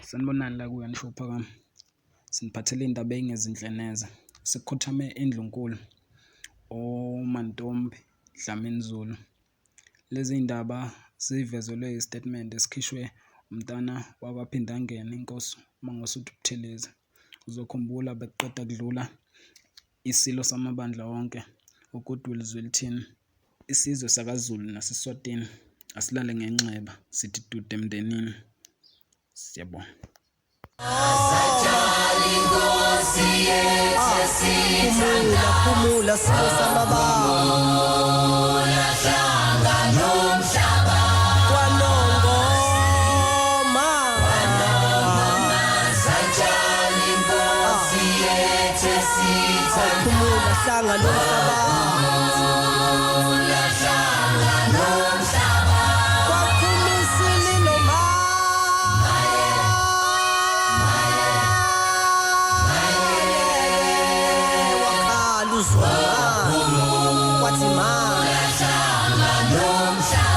Sanibonani la kuya nishopha kwami. Siniphathele indaba engezinhle neze. Sekukhothame Ndlunkulu Mantfombi Dlamini Zulu. Lezi ndaba zivezelwe istatement esikhishwe umntana wabaphinda angena inkosi uMangosuthu Buthelezi. Uzokhumbula bekuqeda kudlula isilo samabandla wonke uGoodwill Zwelithini. Isizwe sakaZulu naseSwatini asilale ngenxeba sithi dude emndenini. Siyabonga. Phumula silo samabandla hlanga nomhlaba